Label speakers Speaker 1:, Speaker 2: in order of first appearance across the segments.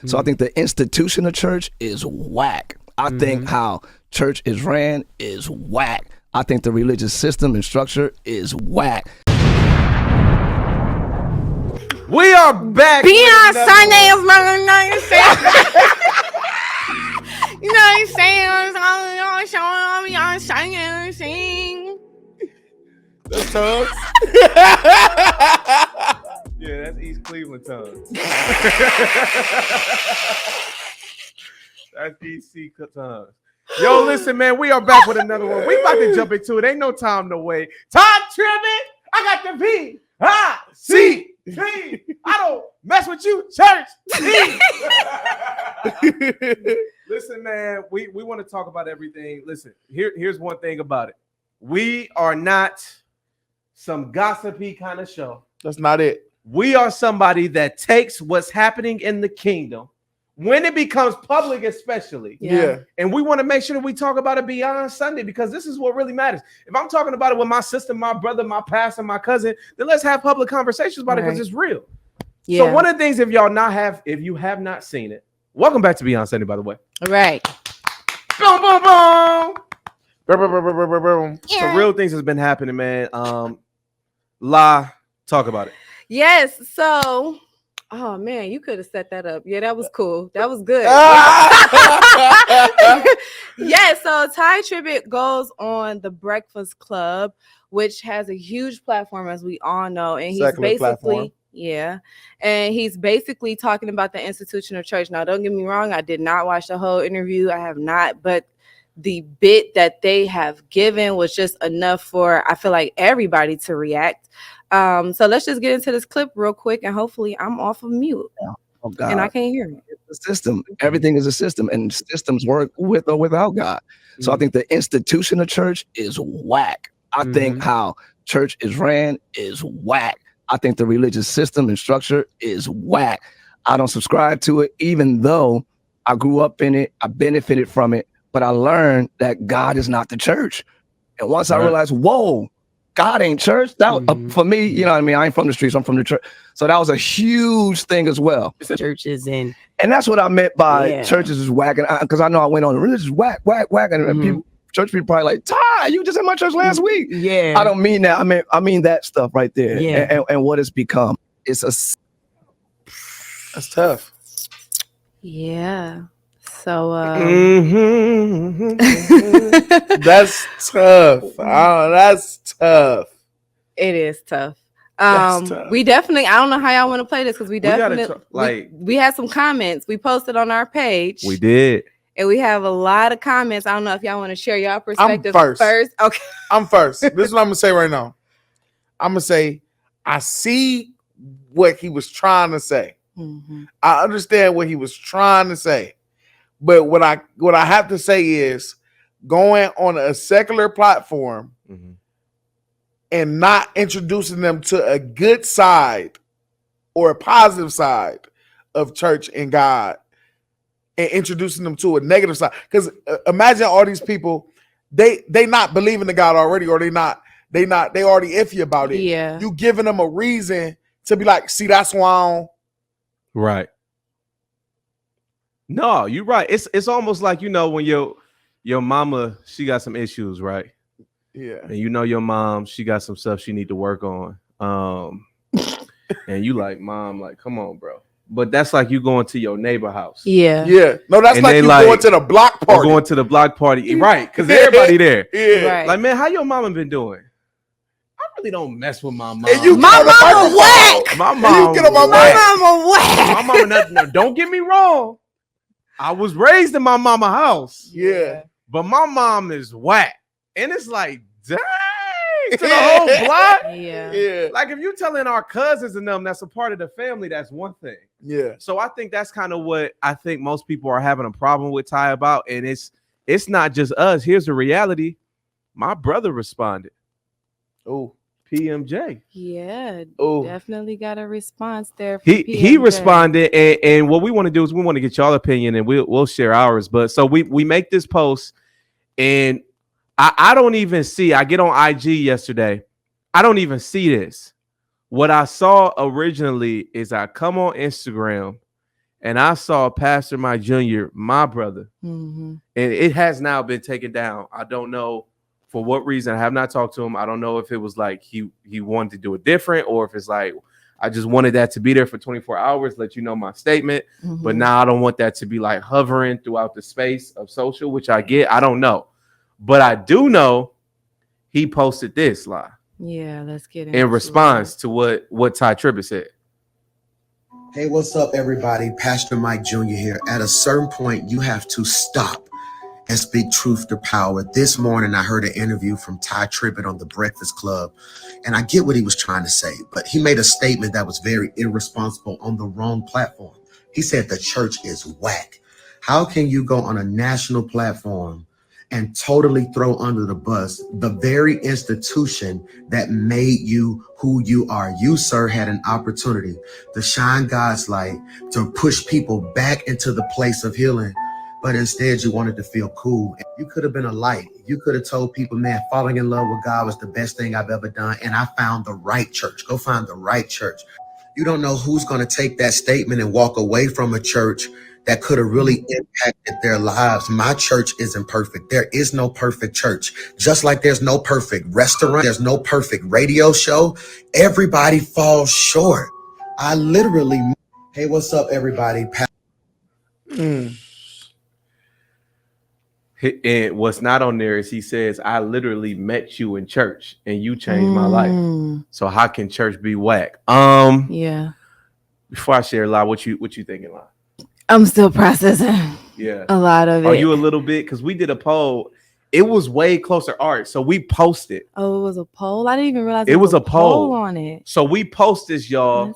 Speaker 1: So I think the institution of church is whack. I think how church is ran is whack. I think the religious system and structure is whack.
Speaker 2: We are back.
Speaker 3: BYND Sunday is my night. You know what I'm saying?
Speaker 2: That's tongues. Yeah, that's East Cleveland tongues. That's DC tongues. Yo, listen, man, we are back with another one. We about to jump into it. Ain't no time to wait. Ty Tribbett, I got the V-I-C-T. I don't mess with you, church. Listen, man, we want to talk about everything. Listen, here's one thing about it. We are not some gossipy kind of show.
Speaker 4: That's not it.
Speaker 2: We are somebody that takes what's happening in the kingdom when it becomes public, especially.
Speaker 4: Yeah.
Speaker 2: And we want to make sure that we talk about it BYND Sunday, because this is what really matters. If I'm talking about it with my sister, my brother, my pastor, my cousin, then let's have public conversations about it, because it's real.
Speaker 3: Yeah.
Speaker 2: So one of the things, if you have not seen it, welcome back to BYND Sunday, by the way.
Speaker 3: Right.
Speaker 2: Boom, boom, boom.
Speaker 3: Yeah.
Speaker 2: So real things has been happening, man. La, talk about it.
Speaker 3: Yes. So, oh man, you could have set that up. Yeah, that was cool. That was good. Yeah. So Tye Tribbett goes on the Breakfast Club, which has a huge platform, as we all know, and he's
Speaker 4: Secular
Speaker 3: basically
Speaker 4: platform.
Speaker 3: and he's basically talking about the institution of church. Now, don't get me wrong, I did not watch the whole interview. I have not, but the bit that they have given was just enough for, I feel like, everybody to react. So let's just get into this clip real quick, and hopefully I'm off of mute.
Speaker 1: Oh, God.
Speaker 3: And I can't hear me.
Speaker 1: It's a system. Everything is a system, and systems work with or without God. So I think the institution of church is whack. I think how church is ran is whack. I think the religious system and structure is whack. I don't subscribe to it, even though I grew up in it. I benefited from it, but I learned that God is not the church. And once I realized, whoa, God ain't church. That for me, you know what I mean? I ain't from the streets, I'm from the church. So that was a huge thing as well.
Speaker 5: Churches and
Speaker 1: that's what I meant by churches is whack. Because I know I went on religious whack. And people, church people probably like, Ty, you just at my church last week.
Speaker 5: Yeah.
Speaker 1: I don't mean that. I mean that stuff right there.
Speaker 5: Yeah.
Speaker 1: And what it's become. That's
Speaker 4: tough.
Speaker 3: Yeah. So
Speaker 4: That's tough. That's tough.
Speaker 3: it is tough.
Speaker 4: That's tough.
Speaker 3: We definitely, I don't know how y'all want to play this, because we definitely we had some comments we posted on our page.
Speaker 2: We did.
Speaker 3: And we have a lot of comments. I don't know if y'all want to share your perspective
Speaker 4: first.
Speaker 3: Okay.
Speaker 4: I'm first. This is what I'm gonna say right now. I'm gonna say I see what he was trying to say. I understand what he was trying to say. But what I have to say is, going on a secular platform and not introducing them to a good side or a positive side of church and God, and introducing them to a negative side. Because imagine all these people, they not believing in God already, or they already iffy about it.
Speaker 3: Yeah.
Speaker 4: You giving them a reason to be like, see, that's why I don't.
Speaker 2: Right. No, you're right. It's almost like, you know, when your mama, she got some issues, right?
Speaker 4: Yeah.
Speaker 2: And you know your mom, she got some stuff she need to work on. And you like, Mom, like, come on, bro. But that's like you going to your neighbor house.
Speaker 3: Yeah.
Speaker 4: Yeah. No, that's
Speaker 2: And
Speaker 4: like
Speaker 2: they
Speaker 4: you
Speaker 2: like,
Speaker 4: going to the block party.
Speaker 2: Going to the block party. Right. Because everybody there.
Speaker 4: Yeah.
Speaker 3: Right.
Speaker 2: Like, man, how your mama been doing? I really don't mess with my mom.
Speaker 4: And you
Speaker 3: My mama whack.
Speaker 2: My
Speaker 4: And
Speaker 2: mom.
Speaker 4: you get on my
Speaker 3: My
Speaker 4: mama.
Speaker 3: mama whack.
Speaker 2: My mama, no, don't get me wrong. I was raised in my mama house.
Speaker 4: Yeah.
Speaker 2: But my mom is whack. And it's like, dang, to the whole block.
Speaker 3: Yeah.
Speaker 4: Yeah.
Speaker 2: Like, if you're telling our cousins and them that's a part of the family, that's one thing.
Speaker 4: Yeah.
Speaker 2: So I think that's kind of what I think most people are having a problem with Ty about. And it's not just us. Here's the reality. My brother responded.
Speaker 4: Oh.
Speaker 2: PMJ.
Speaker 3: Yeah.
Speaker 4: Oh.
Speaker 3: Definitely got a response there. From
Speaker 2: He
Speaker 3: PMJ.
Speaker 2: responded, and what we want to do is we want to get y'all opinion, and we'll share ours. But so we make this post, and I don't even see. I get on IG yesterday. I don't even see this. What I saw originally is I come on Instagram, and I saw Pastor Mike Jr., my brother,
Speaker 3: Mm-hmm.
Speaker 2: and it has now been taken down. I don't know for what reason. I have not talked to him. I don't know if it was like he wanted to do it different, or if it's like I just wanted that to be there for 24 hours, let you know my statement.
Speaker 3: Mm-hmm.
Speaker 2: But now I don't want that to be like hovering throughout the space of social, which I get. I don't know. But I do know he posted this live.
Speaker 3: Yeah, let's get
Speaker 2: in response to what Tye Tribbett said.
Speaker 5: Hey, what's up, everybody? Pastor Mike Jr. here. At a certain point, you have to stop and speak truth to power. This morning, I heard an interview from Tye Tribbett on The Breakfast Club, and I get what he was trying to say, but he made a statement that was very irresponsible on the wrong platform. He said the church is whack. How can you go on a national platform and totally throw under the bus the very institution that made you who you are? You, sir, had an opportunity to shine God's light, to push people back into the place of healing, but instead you wanted to feel cool. You could have been a light. You could have told people, man, falling in love with God was the best thing I've ever done, and I found the right church. Go find the right church. You don't know who's going to take that statement and walk away from a church that could have really impacted their lives. My church isn't perfect. There is no perfect church. Just like there's no perfect restaurant, there's no perfect radio show. Everybody falls short. I literally, hey, what's up, everybody?
Speaker 2: And what's not on there is he says, I literally met you in church and you changed my life. So how can church be whack?
Speaker 3: Yeah.
Speaker 2: Before I share a lot, what you thinking, Lon?
Speaker 3: I'm still processing.
Speaker 2: Yeah.
Speaker 3: A lot of it.
Speaker 2: Are you a little bit? Because we did a poll. It was way closer art. So we posted.
Speaker 3: Oh, it was a poll? I didn't even realize
Speaker 2: it was a poll
Speaker 3: on it.
Speaker 2: So we post this, y'all.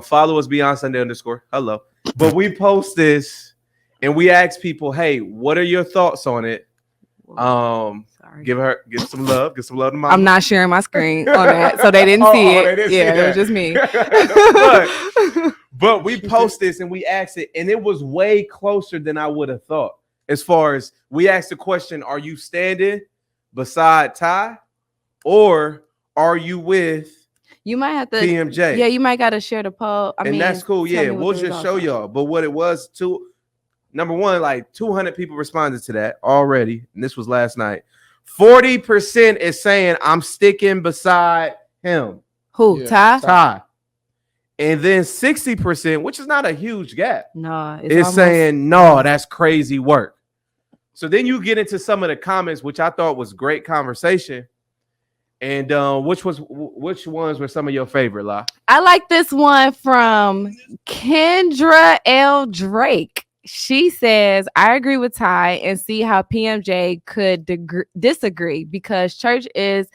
Speaker 2: Follow us BYND Sunday _. Hello. But we post this and we ask people, hey, what are your thoughts on it? Sorry. Give some love to mama.
Speaker 3: I'm not sharing my screen on that, so they didn't see it. It was just me.
Speaker 2: but we post this and we asked it, and it was way closer than I would have thought. As far as we asked the question, are you standing beside Ty, or are you with?
Speaker 3: You might have to
Speaker 2: PMJ.
Speaker 3: Yeah, you might got to share the poll. I mean,
Speaker 2: that's cool. Yeah, we'll just show y'all. But what it was number one, like 200 people responded to that already, and this was last night. 40% is saying I'm sticking beside him.
Speaker 3: Who? Yeah.
Speaker 2: Ty. And then 60%, which is not a huge gap,
Speaker 3: is
Speaker 2: saying no, that's crazy work. So then you get into some of the comments, which I thought was great conversation. And which ones were some of your favorite, La?
Speaker 3: I like this one from Kendra L. Drake. She says, I agree with Ty and see how PMJ could disagree, because church is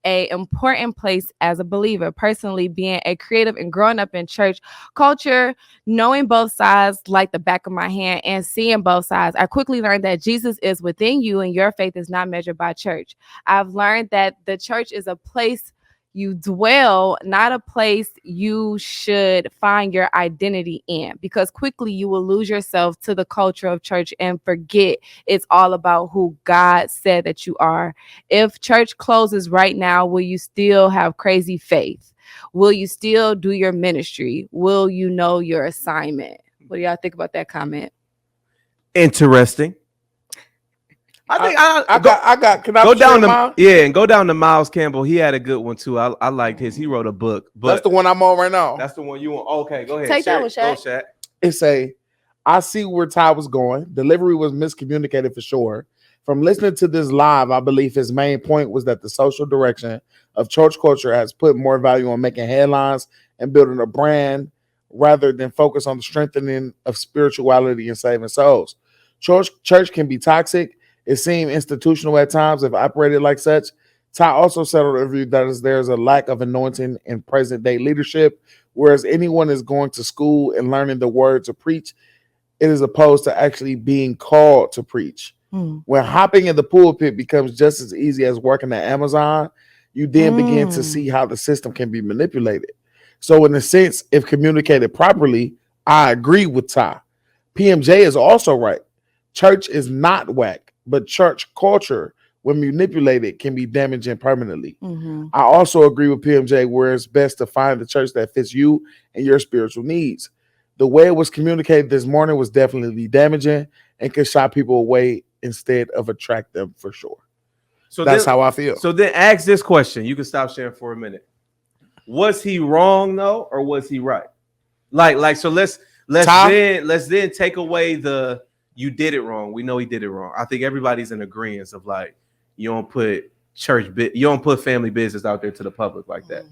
Speaker 3: an important place as a believer. Personally, being a creative and growing up in church culture, knowing both sides like the back of my hand and seeing both sides, I quickly learned that Jesus is within you and your faith is not measured by church. I've learned that the church is a place you dwell, not a place you should find your identity in, because quickly you will lose yourself to the culture of church and forget it's all about who God said that you are. If church closes right now, will you still have crazy faith? Will you still do your ministry? Will you know your assignment? What do y'all think about that comment?
Speaker 2: Interesting. I think
Speaker 4: Can I
Speaker 2: go down to and go down to Miles Campbell. He had a good one too. I liked his. He wrote a book. But
Speaker 4: that's the one I'm on right now.
Speaker 2: That's the one you want. Okay, go ahead.
Speaker 3: Take that one, Shaq.
Speaker 4: It's I see where Ty was going. Delivery was miscommunicated for sure. From listening to this live, I believe his main point was that the social direction of church culture has put more value on making headlines and building a brand rather than focus on the strengthening of spirituality and saving souls. Church can be toxic. It seemed institutional at times if operated like such. Ty also said on the interview that there's a lack of anointing in present-day leadership, whereas anyone is going to school and learning the word to preach, it is opposed to actually being called to preach. When hopping in the pulpit becomes just as easy as working at Amazon, you then begin to see how the system can be manipulated. So in a sense, if communicated properly, I agree with Ty. PMJ is also right. Church is not whack, but church culture, when manipulated, can be damaging permanently. I also agree with PMJ where it's best to find the church that fits you and your spiritual needs. the way it was communicated this morning was definitely damaging and could shy people away instead of attract them for sure. So that's how I feel.
Speaker 2: So then ask this question. You can stop sharing for a minute. Was he wrong though, or was he right? Like so let's then take away the you did it wrong. We know he did it wrong. I think everybody's in agreement of like you don't put family business out there to the public like that,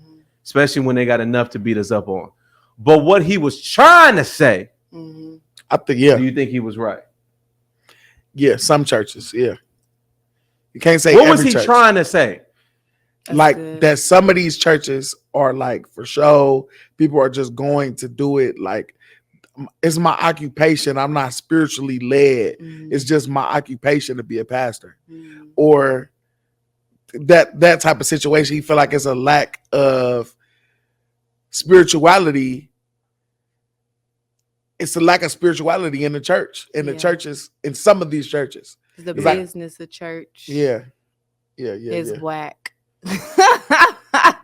Speaker 2: especially when they got enough to beat us up on. But what he was trying to say,
Speaker 4: I think, yeah.
Speaker 2: Do you think he was right?
Speaker 4: Yeah, some churches, yeah. You can't say
Speaker 2: what was he trying to say?
Speaker 3: That's
Speaker 4: like
Speaker 3: good.
Speaker 4: that some of these churches are like for show. People are just going to do it like it's my occupation. I'm not spiritually led. It's just my occupation to be a pastor. Or that type of situation. You feel like it's a lack of spirituality. It's a lack of spirituality in the church, in the churches, in some of these churches.
Speaker 3: The
Speaker 4: it's
Speaker 3: business of church
Speaker 4: is
Speaker 3: whack.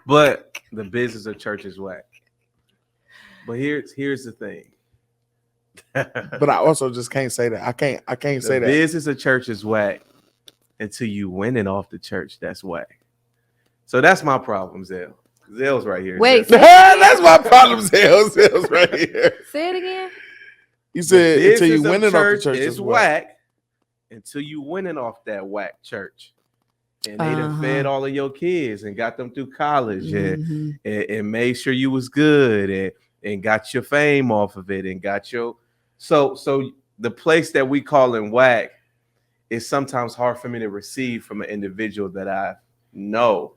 Speaker 2: But the business of church is whack. But here's the thing.
Speaker 4: But I also just can't say that. I can't say that.
Speaker 2: The business of church is whack until you winning off the church. That's whack. So that's my problem, Zell. Zell's right here.
Speaker 3: Wait,
Speaker 4: that's my problem, Zell's right here.
Speaker 3: Say it again.
Speaker 4: You said until you winning off the church
Speaker 2: is whack. Until you winning off that whack church. And they done fed all of your kids and got them through college and made sure you was good and got your fame off of it and got your so the place that we call in whack is sometimes hard for me to receive from an individual that I know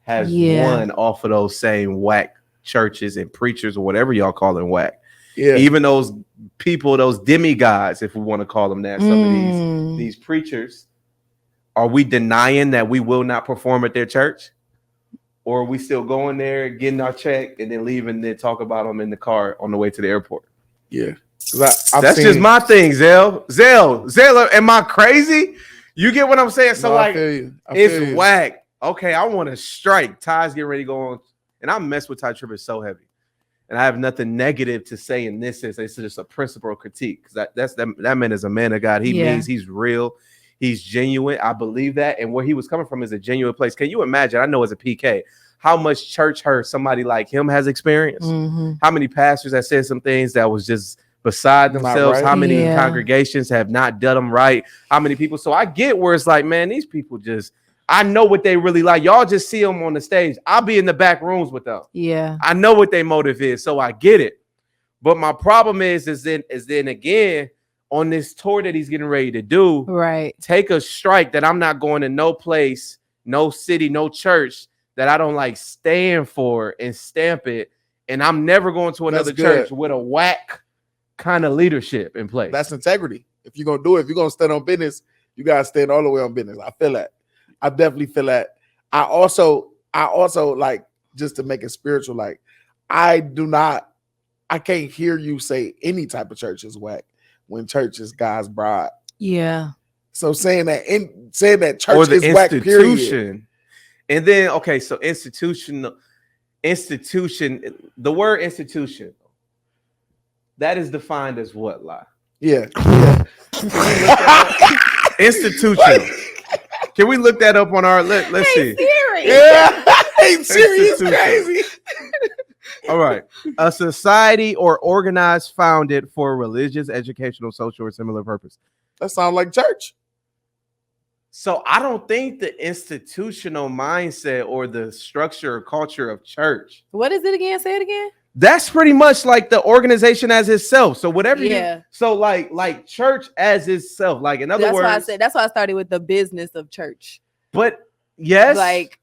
Speaker 2: has won off of those same whack churches and preachers or whatever y'all call in whack. Yeah. Even those people, those demigods, if we want to call them that, some of these preachers. Are we denying that we will not perform at their church? Or are we still going there, getting our check, and then leaving and talk about them in the car on the way to the airport?
Speaker 4: Yeah.
Speaker 2: That's just my thing, Zell, am I crazy? You get what I'm saying? So I feel you. It's whack. Okay, I want to strike. Ty's getting ready to go on. And I mess with Tye Tribbett so heavy. And I have nothing negative to say in this. It's just a principle critique. Because that man is a man of God. He means he's real. He's genuine. I believe that. And where he was coming from is a genuine place. Can you imagine? I know as a PK, how much church hurt somebody like him has experienced. How many pastors that said some things that was just beside themselves. Right. How many congregations have not done them right. How many people. So I get where it's like, man, these people just, I know what they really like. Y'all just see them on the stage. I'll be in the back rooms with them.
Speaker 3: Yeah.
Speaker 2: I know what their motive is. So I get it. But my problem is then again, on this tour that he's getting ready to do,
Speaker 3: right? Take
Speaker 2: a strike that I'm not going to no place, no city, no church that I don't like stand for and stamp it. And I'm never going to another church with a whack kind of leadership in place.
Speaker 4: That's integrity. If you're going to do it, if you're going to stand on business, you got to stand all the way on business. I feel that. I definitely feel that. I also like, just to make it spiritual, like I can't hear you say any type of church is whack. When church is God's bride.
Speaker 3: Yeah.
Speaker 4: So saying that church is whack, period.
Speaker 2: And then, okay, so institution, the word institution, that is defined as what, Lie?
Speaker 4: Yeah.
Speaker 2: Institution. Can we look that up on our, let's see.
Speaker 3: Siri.
Speaker 4: Yeah. Hey, Siri is crazy.
Speaker 2: All right. A society or organized founded for religious, educational, social, or similar purpose.
Speaker 4: That sounds like church.
Speaker 2: So I don't think the institutional mindset or the structure or culture of church.
Speaker 3: What is it again? Say it again.
Speaker 2: That's pretty much like the organization as itself. So whatever you, so like church as itself. Like in other words,
Speaker 3: that's why I started with the business of church.
Speaker 2: But yes,
Speaker 3: like,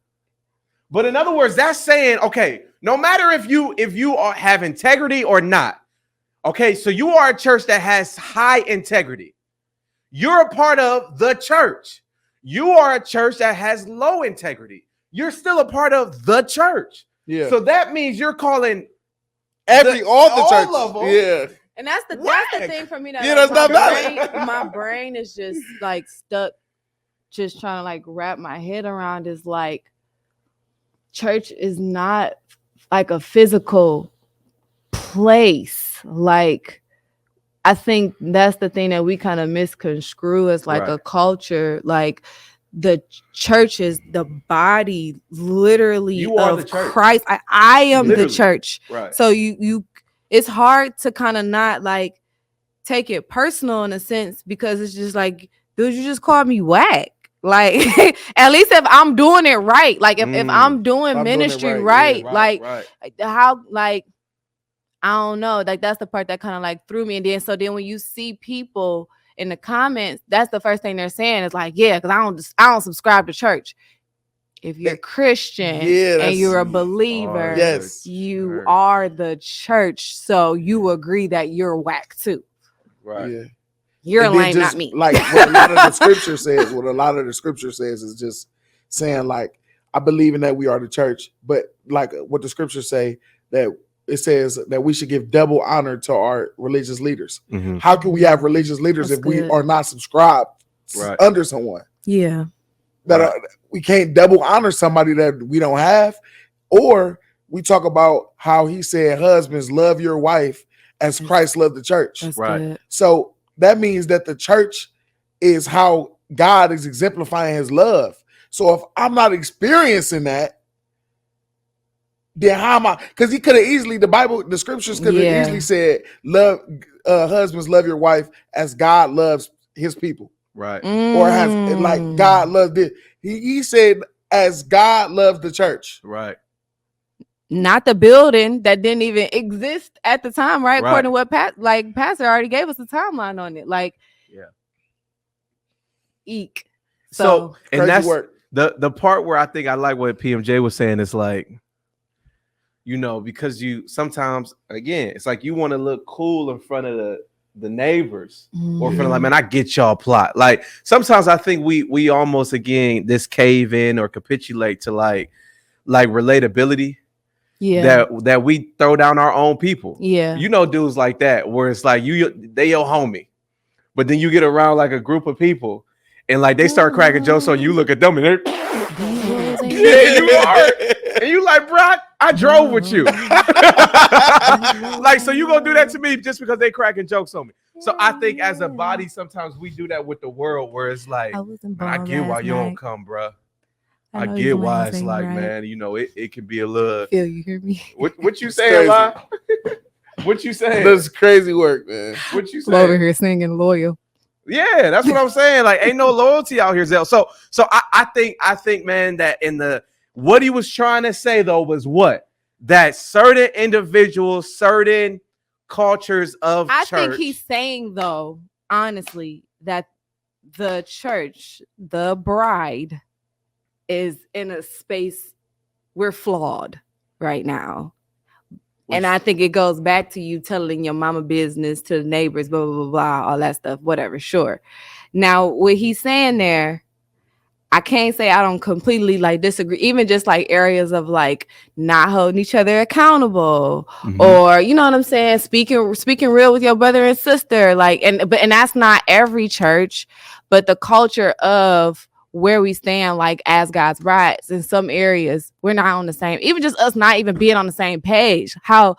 Speaker 2: but in other words, that's saying, okay, no matter if you have integrity or not, okay, so you are a church that has high integrity. You're a part of the church. You are a church that has low integrity. You're still a part of the church.
Speaker 4: Yeah.
Speaker 2: So that means you're calling
Speaker 4: all the churches. Yeah.
Speaker 3: And that's the thing for me. That
Speaker 4: that's not bad.
Speaker 3: My brain is just like stuck, just trying to like wrap my head around is like, church is not like a physical place. like, I think that's the thing that we kind of misconstrue as like a culture. Like, the church is the body, literally,
Speaker 2: You are
Speaker 3: of
Speaker 2: the church.
Speaker 3: Christ. I am
Speaker 2: Literally.
Speaker 3: the church.
Speaker 2: Right.
Speaker 3: So you it's hard to kind of not like take it personal in a sense, because it's just like, dude, you just called me whack. Like, at least if I'm doing it right, like if I'm doing ministry right, like how, like, I don't know, like that's the part that kind of like threw me. And then so then when you see people in the comments, that's the first thing they're saying is like, yeah, because I don't subscribe to church. If you're Christian and you're a believer, you are the church, so you agree that you're whack too.
Speaker 4: Right. Yeah.
Speaker 3: You're lame, not me.
Speaker 4: Like what a lot of the scripture says, is just saying like, I believe in that we are the church, but like what the scriptures say, that it says that we should give double honor to our religious leaders. Mm-hmm. How can we have religious leaders if we are not subscribed under someone? Yeah. We can't double honor somebody that we don't have. Or we talk about how he said, husbands, love your wife as Christ loved the church.
Speaker 3: That's good.
Speaker 4: So that means that the church is how God is exemplifying his love. So if I'm not experiencing that, then how am I? Because he could have easily, the scriptures could have easily said, love, husbands, love your wife as God loves his people.
Speaker 2: Right.
Speaker 4: Or has, like, God loved it. He said, as God loves the church.
Speaker 2: Right.
Speaker 3: Not the building that didn't even exist at the time, right? According to what Pastor already gave us a timeline on it. Like, eek.
Speaker 2: So and that's the part where I think I like what PMJ was saying is like, you know, because you sometimes, again, it's like you want to look cool in front of the neighbors, or in front of, like, man, I get y'all plot. Like sometimes I think we almost, again, this cave in or capitulate to like relatability. Yeah, that we throw down our own people. Yeah, you know, dudes like that where it's like they your homie, but then you get around like a group of people and like they start cracking jokes on you. Look at them and they're you are, and you like, bro, I drove with you. Like, so you gonna do that to me just because they cracking jokes on me? So I think as a body, sometimes we do that with the world, where it's like, I get why you don't come, bro. I get why it's like, man, you know, it can be a little.
Speaker 3: Phil, you hear me?
Speaker 2: What you saying, La? What you saying?
Speaker 4: That's crazy work, man.
Speaker 2: What you saying?
Speaker 3: Over here singing loyal.
Speaker 2: Yeah, that's what I'm saying. Like, ain't no loyalty out here, Zell. So I think, man, that what he was trying to say though was that certain individuals, certain cultures of church. I think
Speaker 3: he's saying though, honestly, that the church, the bride, is in a space we're flawed right now. And I think it goes back to you telling your mama business to the neighbors, blah, blah, blah, blah, all that stuff, whatever, sure. Now, what he's saying there, I can't say I don't completely like disagree, even just like areas of like not holding each other accountable, or, you know what I'm saying, speaking real with your brother and sister, like, and that's not every church, but the culture of where we stand, like as God's brides, in some areas we're not on the same, even just us not even being on the same page. How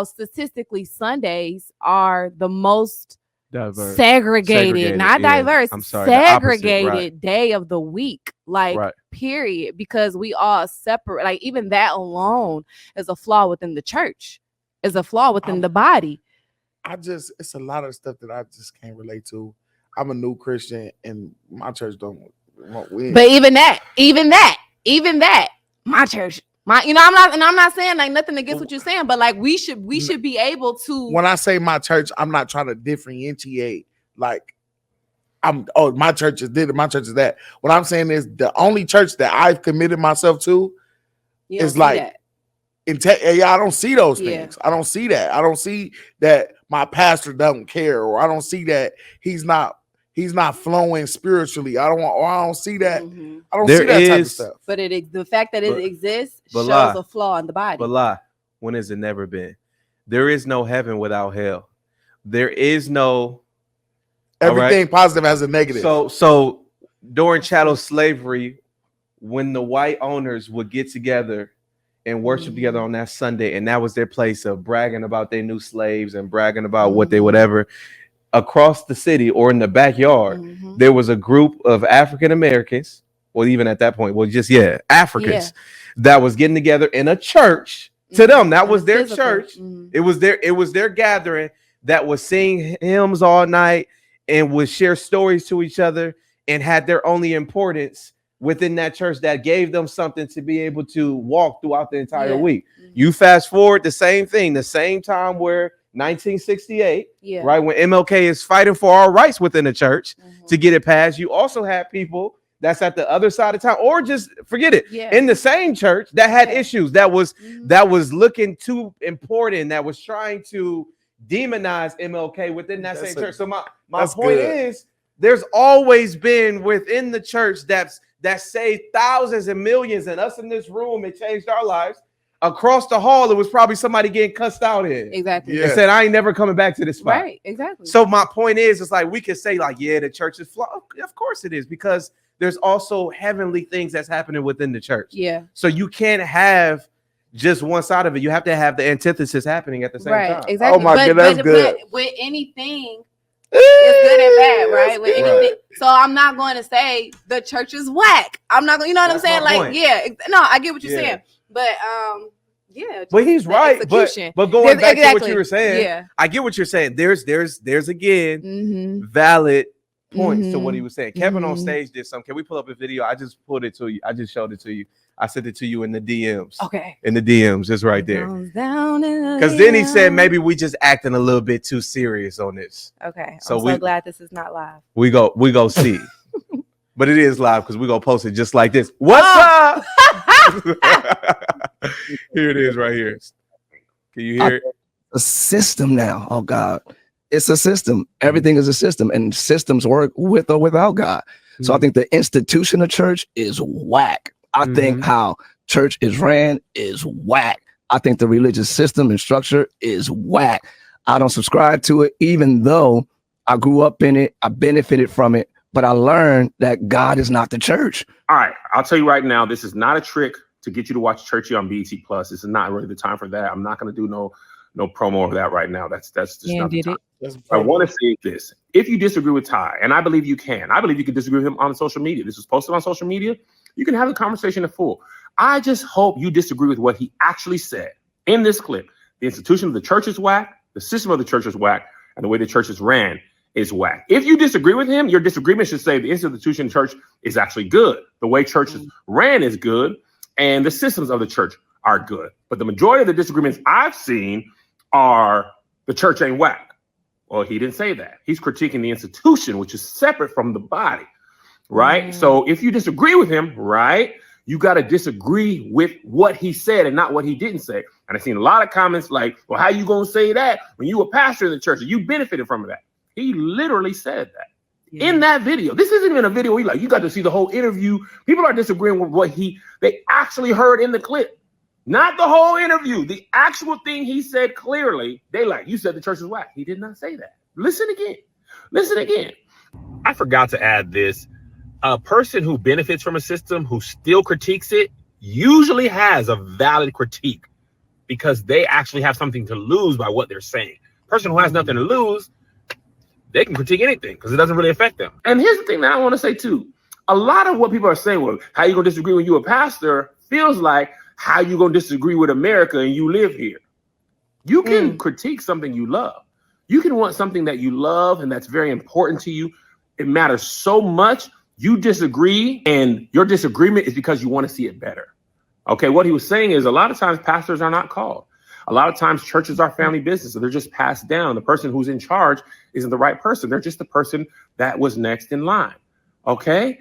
Speaker 3: statistically Sundays are the most segregated, not diverse, segregated day of the week, like period, because we all separate. Like even that alone is a flaw within the church, is a flaw within the body.
Speaker 4: It's a lot of stuff that I just can't relate to. I'm a new Christian and my church don't.
Speaker 3: But even that, my church, I'm not saying like nothing against what you're saying, but like we should be able to.
Speaker 4: When I say my church, I'm not trying to differentiate. Like my church is this, my church is that. What I'm saying is the only church that I've committed myself to is like, I don't see those things. I don't see that. I don't see that my pastor doesn't care, or I don't see that he's not flowing spiritually. I don't see that. I don't see that type of stuff.
Speaker 3: But the fact that it exists shows a flaw in the body.
Speaker 2: But when has it never been? There is no heaven without hell. There is no
Speaker 4: everything positive has a negative.
Speaker 2: So during chattel slavery, when the white owners would get together and worship together on that Sunday, and that was their place of bragging about their new slaves and bragging about what they whatever. Across the city or in the backyard, there was a group of African Americans, well, even at that point, well, just Africans that was getting together in a church. To them, that was their church. It was their gathering that was sing hymns all night and would share stories to each other and had their only importance within that church that gave them something to be able to walk throughout the entire week. You fast forward the same thing, the same time where 1968, right, when MLK is fighting for our rights within the church to get it passed. You also had people that's at the other side of town, or just forget it, in the same church that had issues, that was looking too important, that was trying to demonize MLK within that same church. So my point is, there's always been within the church that saved thousands and millions, and us in this room, it changed our lives. Across the hall, it was probably somebody getting cussed out in.
Speaker 3: Exactly.
Speaker 2: And said, I ain't never coming back to this spot.
Speaker 3: Right, exactly.
Speaker 2: So my point is, it's like we could say, like, yeah, the church is flawed. Of course it is, because there's also heavenly things that's happening within the church. Yeah. So you can't have just one side of it. You have to have the antithesis happening at the same time.
Speaker 3: Right, exactly.
Speaker 4: Oh my goodness, that's good.
Speaker 3: But with anything, it's good and bad, right? With anything. So I'm not going to say the church is whack. I'm not going, you know what I'm saying? Like, no, I get what you're saying. But
Speaker 2: but he's right. But going back to what you were saying, I get what you're saying. There's again valid points to what he was saying. Kevin on stage did something. Can we pull up a video? I just pulled it to you. I just showed it to you. I sent it to you in the DMs. Okay. In the DMs, it's right there. Because then he said maybe we just acting a little bit too serious on this. Okay.
Speaker 3: So I'm so glad this is not live.
Speaker 2: We go see. But it is live because we're gonna post it just like this. What's up? Here it is right here. Can you hear it?
Speaker 1: A system now. Oh God. It's a system. Everything is a system, and systems work with or without God. So I think the institution of church is whack. I think how church is ran is whack. I think the religious system and structure is whack. I don't subscribe to it, even though I grew up in it. I benefited from it, but I learned that God is not the church.
Speaker 6: All right. I'll tell you right now, this is not a trick to get you to watch Churchy on BET Plus. This is not really the time for that. I'm not going to do no promo of that right now. That's just not the time. I want to say this. If you disagree with Tye, and I believe you can disagree with him on social media. This was posted on social media. You can have the conversation in full. I just hope you disagree with what he actually said in this clip. The institution of the church is whack. The system of the church is whack. And the way the church is ran is whack. If you disagree with him, your disagreement should say the institution of the church is actually good. The way churches ran is good. And the systems of the church are good. But the majority of the disagreements I've seen are the church ain't whack. Well, he didn't say that. He's critiquing the institution, which is separate from the body. Right. So if you disagree with him, right, you got to disagree with what he said and not what he didn't say. And I've seen a lot of comments like, well, how you going to say that when you were pastor in the church and you benefited from that? He literally said that in that video. This isn't even a video where you got to see the whole interview. People are disagreeing with what they actually heard in the clip, not the whole interview. The actual thing he said clearly. They like, you said the church is whack. He did not say that. Listen again. I forgot to add this. A person who benefits from a system who still critiques it usually has a valid critique because they actually have something to lose by what they're saying. Person who has nothing to lose, they can critique anything because it doesn't really affect them. And here's the thing that I want to say too. A lot of what people are saying, well, how you going to disagree when you're a pastor, feels like how you going to disagree with America and you live here. You can critique something you love. You can want something that you love and that's very important to you. It matters so much. You disagree, and your disagreement is because you want to see it better. Okay, what he was saying is a lot of times pastors are not called. A lot of times churches are family business, so they're just passed down. The person who's in charge isn't the right person. They're just the person that was next in line. Okay,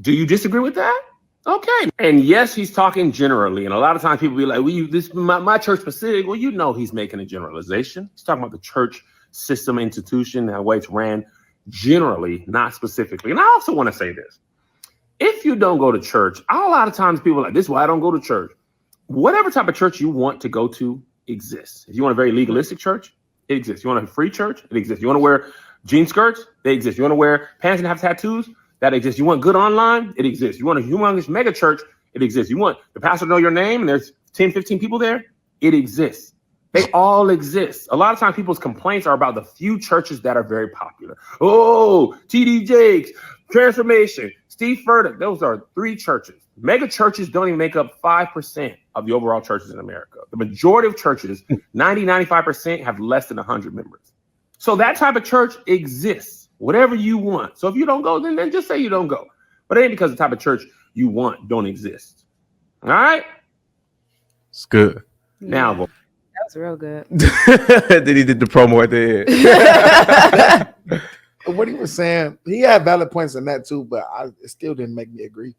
Speaker 6: do you disagree with that? Okay, and yes, he's talking generally, and a lot of times people be like, well, this my church specific. Well, you know he's making a generalization. He's talking about the church system, institution, the way it's ran. Generally, not specifically. And I also want to say this. If you don't go to church, a lot of times people are like, this is why I don't go to church. Whatever type of church you want to go to exists. If you want a very legalistic church, it exists. You want a free church, it exists. You want to wear jean skirts, they exist. You want to wear pants and have tattoos, that exists. You want good online, it exists. You want a humongous mega church, It exists. You want the pastor to know your name and there's 10, 15 people there? It exists. They all exist. A lot of times people's complaints are about the few churches that are very popular. Oh, TD Jakes, Transformation, Steve Furtick. Those are 3 churches. Mega churches don't even make up 5% of the overall churches in America. The majority of churches, 95% have less than 100 members. So that type of church exists, whatever you want. So if you don't go, then just say you don't go. But it ain't because the type of church you want don't exist. All right?
Speaker 2: It's good.
Speaker 6: Now,
Speaker 3: that was real good.
Speaker 2: Then he did the promo at the end.
Speaker 4: What he was saying, he had valid points in that too, but it still didn't make me agree.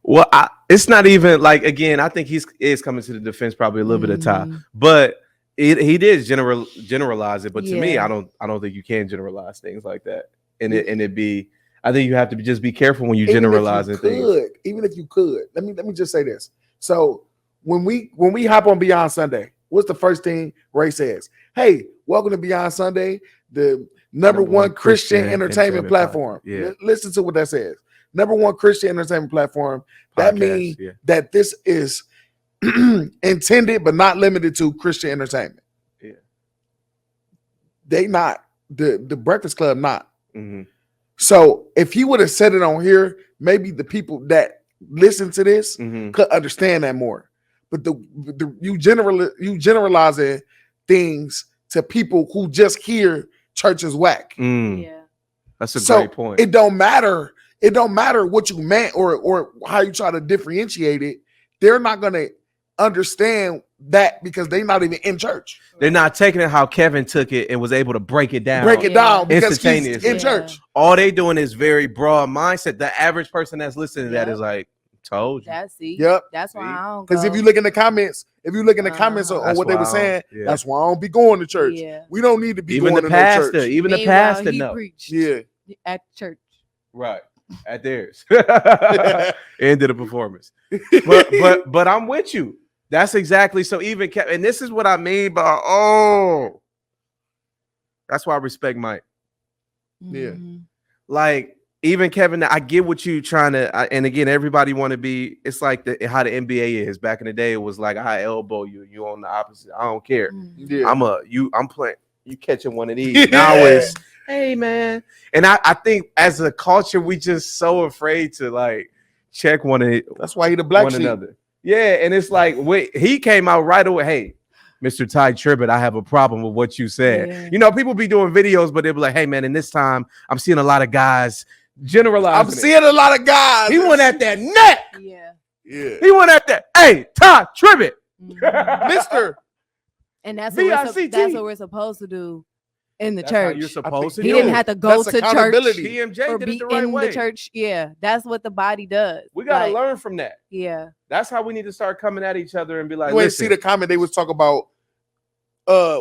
Speaker 2: Well, it's not even like, again, I think he is coming to the defense probably a little bit of Ty, but he did generalize it. But to me, I don't think you can generalize things like that. And it be, I think you have to just be careful when you generalize things.
Speaker 4: Even if you could, let me just say this. So when we hop on BYND Sunday, what's the first thing Ray says? Hey, welcome to BYND Sunday, the number one Christian entertainment platform.
Speaker 2: Yeah.
Speaker 4: Listen to what that says. Number one Christian entertainment platform. That means that this is intended but not limited to Christian entertainment.
Speaker 2: Yeah.
Speaker 4: They not. The Breakfast Club not.
Speaker 2: Mm-hmm.
Speaker 4: So if he would have said it on here, maybe the people that listen to this could understand that more. But you generalizing things to people who just hear church is whack.
Speaker 3: Yeah.
Speaker 2: That's a great point.
Speaker 4: It don't matter. It don't matter what you meant or how you try to differentiate it. They're not going to understand that because they're not even in church.
Speaker 2: They're not taking it how Kevin took it and was able to break it down.
Speaker 4: Because he's in church.
Speaker 2: All they doing is very broad mindset. The average person that's listening to that is like, told you.
Speaker 3: That's why I don't go.
Speaker 4: Because if you look in the comments, on what they were saying, that's why I don't be going to church.
Speaker 3: Yeah.
Speaker 4: We don't need to be
Speaker 2: even
Speaker 4: going
Speaker 2: the
Speaker 4: to
Speaker 2: pastor,
Speaker 4: no church.
Speaker 2: even the pastor no.
Speaker 3: At church.
Speaker 2: Right. At theirs. End of the performance. But I'm with you. That's exactly so. Even and this is what I mean by that's why I respect Mike.
Speaker 4: Yeah.
Speaker 2: Like even Kevin, I get what you trying to, and again, everybody want to be. It's like how the NBA is. Back in the day, it was like I elbow you, you on the opposite. I don't care.
Speaker 4: Yeah.
Speaker 2: I'm playing. You catching one of these. Now it's hey man, and I think as a culture, we just so afraid to like check one of it.
Speaker 4: That's why he the black
Speaker 2: one
Speaker 4: sheep.
Speaker 2: Another. Yeah, and it's like wait, he came out right away. Hey, Mr. Tye Tribbett, I have a problem with what you said.
Speaker 3: Yeah.
Speaker 2: You know, people be doing videos, but they be like, hey man, in this time, I'm seeing a lot of guys generalizing.
Speaker 4: I'm seeing a lot of guys.
Speaker 2: He went at that neck.
Speaker 3: Yeah.
Speaker 2: He went at that. Hey, Ty Tribbett,
Speaker 4: Mister.
Speaker 3: And that's what we're supposed to do in the church.
Speaker 2: You're supposed to.
Speaker 3: He didn't have to go to church
Speaker 2: PMJ
Speaker 3: or
Speaker 2: did
Speaker 3: be
Speaker 2: it the right
Speaker 3: in
Speaker 2: way.
Speaker 3: the church. Yeah, that's what the body does.
Speaker 2: We gotta learn from that.
Speaker 3: Yeah,
Speaker 2: that's how we need to start coming at each other and be like,
Speaker 4: you ain't see the comment they was talking about.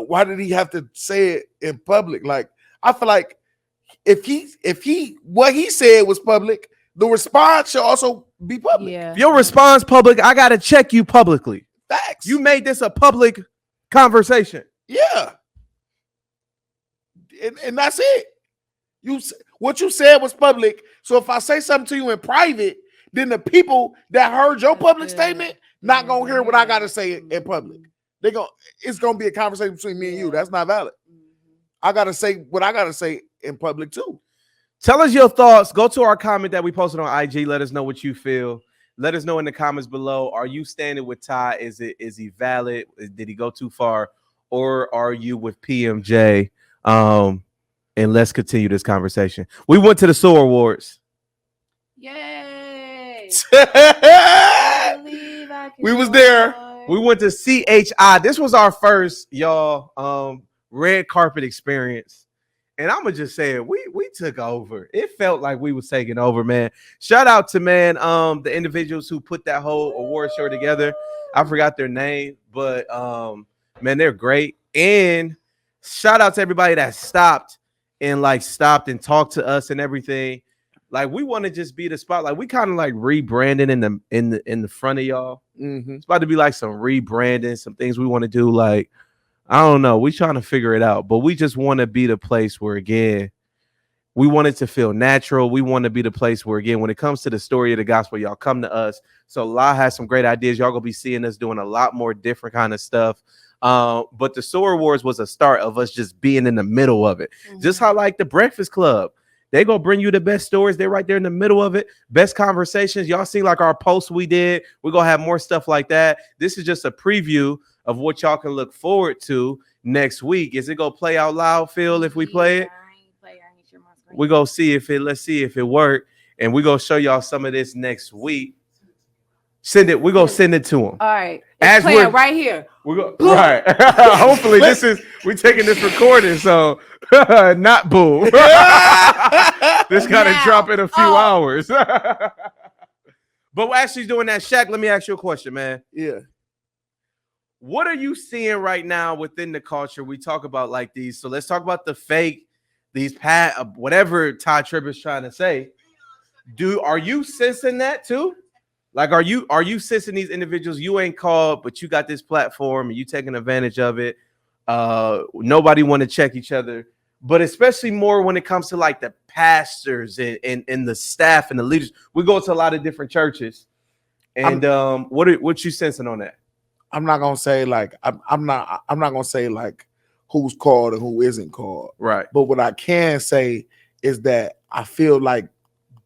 Speaker 4: Why did he have to say it in public? Like, I feel like if he what he said was public, the response should also be public.
Speaker 3: Yeah.
Speaker 2: If your response public, I gotta check you publicly.
Speaker 4: Facts.
Speaker 2: You made this a public conversation.
Speaker 4: Yeah. And that's it. What you said was public. So if I say something to you in private, then the people that heard your public statement not gonna hear what I gotta say in public. It's gonna be a conversation between me and you. That's not valid. I gotta say what I gotta say in public too.
Speaker 2: Tell us your thoughts. Go to our comment that we posted on IG. Let us know what you feel. Let us know in the comments below. Are you standing with Ty? Is he valid? Did he go too far? Or are you with PMJ? And let's continue this conversation. We went to the SOAR Awards.
Speaker 3: Yay!
Speaker 4: We was there.
Speaker 2: We went to CHI. This was our first, y'all, red carpet experience. And I'm gonna just say it. We took over. It felt like we was taking over, man. Shout out to the individuals who put that whole award show together. I forgot their name, but man, they're great. And shout out to everybody that stopped and talked to us and everything. Like we want to just be the spot. Like we kind of like rebranding in the front of y'all. It's about to be like some rebranding, some things we want to do. Like I don't know, we trying to figure it out, but we just want to be the place where again We want it to feel natural. We want to be the place where, again, when it comes to the story of the gospel, y'all come to us. So La has some great ideas. Y'all gonna be seeing us doing a lot more different kind of stuff. But the Sword Wars was a start of us just being in the middle of it. Just how like the Breakfast Club, they gonna bring you the best stories. They're right there in the middle of it. Best conversations. Y'all see like our posts we did. We're gonna have more stuff like that. This is just a preview of what y'all can look forward to next week. Is it gonna play out loud, Phil, if we play it? We're gonna see if it, let's see if it worked, and we're gonna show y'all some of this next week. Send it, we're gonna send it to them.
Speaker 3: All right. It's playing right here.
Speaker 2: We're gonna right. Hopefully, we're taking this recording, so not boom. This gotta drop in a few hours. But we're actually doing that. Shaq, let me ask you a question, man.
Speaker 4: Yeah.
Speaker 2: What are you seeing right now within the culture? We talk about like these, so let's talk about the fake. These whatever Tye Tribbett's trying to say, are you sensing that too? Like, are you sensing these individuals you ain't called, but you got this platform and you taking advantage of it? Nobody want to check each other, but especially more when it comes to like the pastors and the staff and the leaders. We go to a lot of different churches, and what you sensing on that?
Speaker 4: I'm not gonna say like I'm not gonna say like who's called and who isn't called.
Speaker 2: Right.
Speaker 4: But what I can say is that I feel like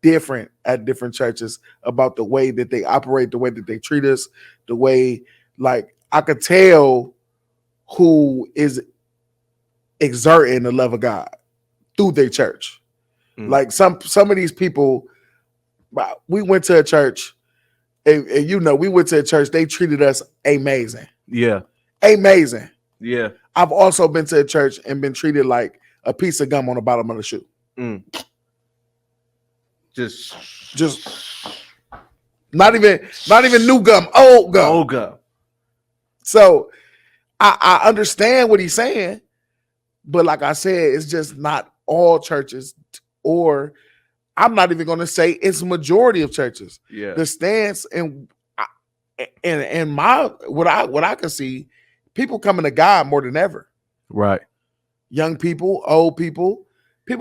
Speaker 4: different at different churches about the way that they operate, the way that they treat us, the way like I could tell who is exerting the love of God through their church. Like some of these people, we went to a church and we went to a church, they treated us amazing.
Speaker 2: Yeah.
Speaker 4: Amazing.
Speaker 2: Yeah.
Speaker 4: I've also been to a church and been treated like a piece of gum on the bottom of the shoe. Just not even new gum, old gum.
Speaker 2: Old gum.
Speaker 4: So I understand what he's saying, but like I said, it's just not all churches, or I'm not even going to say it's majority of churches.
Speaker 2: Yeah.
Speaker 4: The stance and my what I can see. People coming to God more than ever.
Speaker 2: Right.
Speaker 4: Young people, old people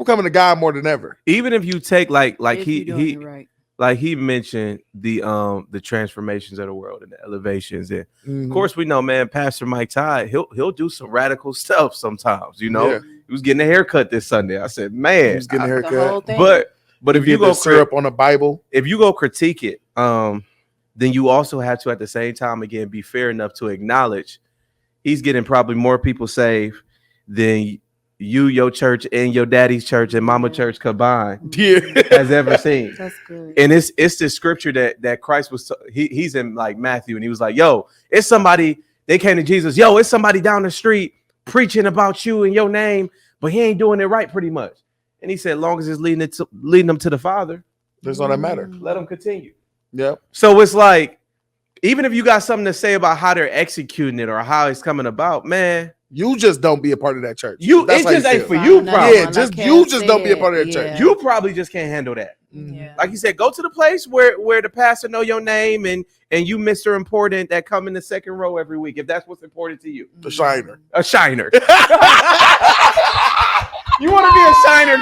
Speaker 4: coming to God more than ever.
Speaker 2: Even if you take like he
Speaker 3: right.
Speaker 2: like he mentioned the transformations of the world and the elevations, and of course we know, man, Pastor Mike Tye, he'll do some radical stuff sometimes. You know, he was getting a haircut this Sunday. I said, man,
Speaker 4: he was getting a haircut.
Speaker 2: But if you go
Speaker 4: syrup on the Bible,
Speaker 2: if you go critique it, then you also have to at the same time again be fair enough to acknowledge he's getting probably more people saved than you, your church, and your daddy's church and mama church combined has ever seen.
Speaker 3: That's good.
Speaker 2: And it's the scripture that Christ was he's in like Matthew, and he was like, yo, it's somebody, they came to Jesus, yo, it's somebody down the street preaching about you in your name, but he ain't doing it right pretty much. And he said, as long as it's leading them to the Father,
Speaker 4: that's all that matters.
Speaker 2: Let them continue.
Speaker 4: Yep.
Speaker 2: So it's like, even if you got something to say about how they're executing it or how it's coming about, man,
Speaker 4: you just don't be a part of that church.
Speaker 2: It just ain't for you, probably.
Speaker 4: Yeah, you just don't be a part of that church.
Speaker 2: You probably just can't handle that.
Speaker 3: Yeah.
Speaker 2: Like you said, go to the place where the pastor know your name and you Mr. Important that come in the second row every week, if that's what's important to you.
Speaker 4: The shiner.
Speaker 2: A shiner. You want to be a shiner,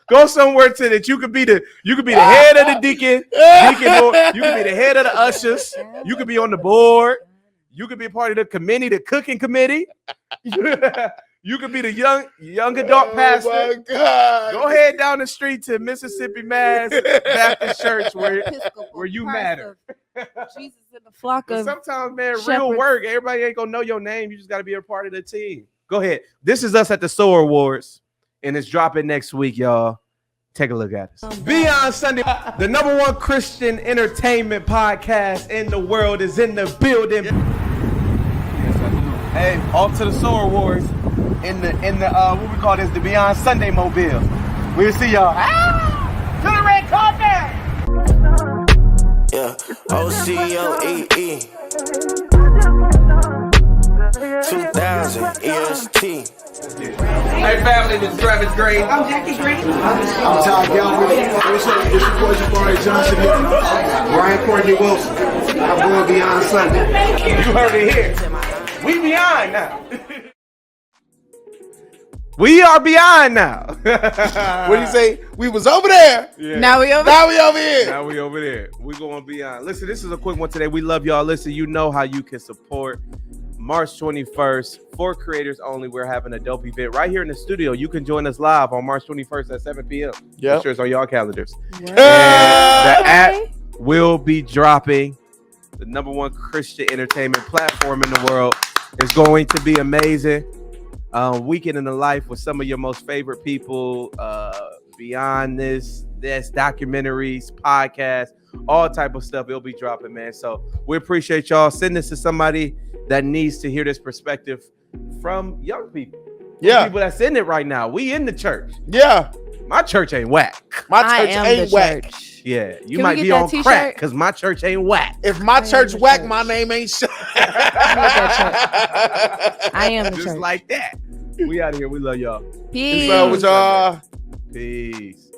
Speaker 2: go somewhere to that you could be the head of the deacon, you could be the head of the ushers, you could be on the board, you could be a part of the committee, the cooking committee. You could be the young adult pastor.
Speaker 4: My God.
Speaker 2: Go ahead down the street to Mississippi Mass Baptist Church where you matter.
Speaker 3: Jesus in the flock of
Speaker 2: sometimes, man,
Speaker 3: shepherds.
Speaker 2: Real work. Everybody ain't gonna know your name. You just got to be a part of the team. Go ahead. This is us at the Sower Awards, and it's dropping next week, y'all. Take a look at us. BYND Sunday, the #1 Christian entertainment podcast in the world, is in the building. Hey, off to the Sower Awards in the what we call this, the BYND Sunday mobile. We'll see y'all. To the red carpet.
Speaker 7: Yeah, OCOEE 2000 EST.
Speaker 2: Hey family, this is Travis Green.
Speaker 8: I'm Jackie Green.
Speaker 9: I'm Ty Galvin. What's up? It's your boy Jabari Johnson here. Brian Courtney Wilson. I'm going BYND Sunday.
Speaker 2: You heard it here. We beyond now. We are beyond now.
Speaker 4: What do you say? We was over there.
Speaker 2: Yeah.
Speaker 3: Now we over.
Speaker 4: Now we over here.
Speaker 2: Now we over there. We going beyond. Listen, this is a quick one today. We love y'all. Listen, you know how you can support. March 21st, for creators only. We're having a dope event right here in the studio. You can join us live on March 21st at 7 p.m.
Speaker 4: Yeah,
Speaker 2: make sure it's on y'all calendars.
Speaker 3: Yeah.
Speaker 2: And the app will be dropping. The #1 Christian entertainment platform in the world. Is going to be amazing. Weekend in the life with some of your most favorite people. Beyond this documentaries, podcasts, all type of stuff. It'll be dropping, man. So we appreciate y'all. Send this to somebody that needs to hear this perspective from young people.
Speaker 4: Yeah,
Speaker 2: people that's in it right now. We in the church.
Speaker 4: Yeah,
Speaker 2: my church ain't whack.
Speaker 4: My church ain't whack.
Speaker 3: Church.
Speaker 2: Yeah, you
Speaker 3: Can
Speaker 2: might be on
Speaker 3: t-shirt?
Speaker 2: crack because my church ain't whack.
Speaker 4: If my church whack, my name ain't shit.
Speaker 3: I am the
Speaker 2: just
Speaker 3: church.
Speaker 2: like that. We out of here. We love y'all.
Speaker 3: Peace.
Speaker 4: Peace out with y'all.
Speaker 2: Peace.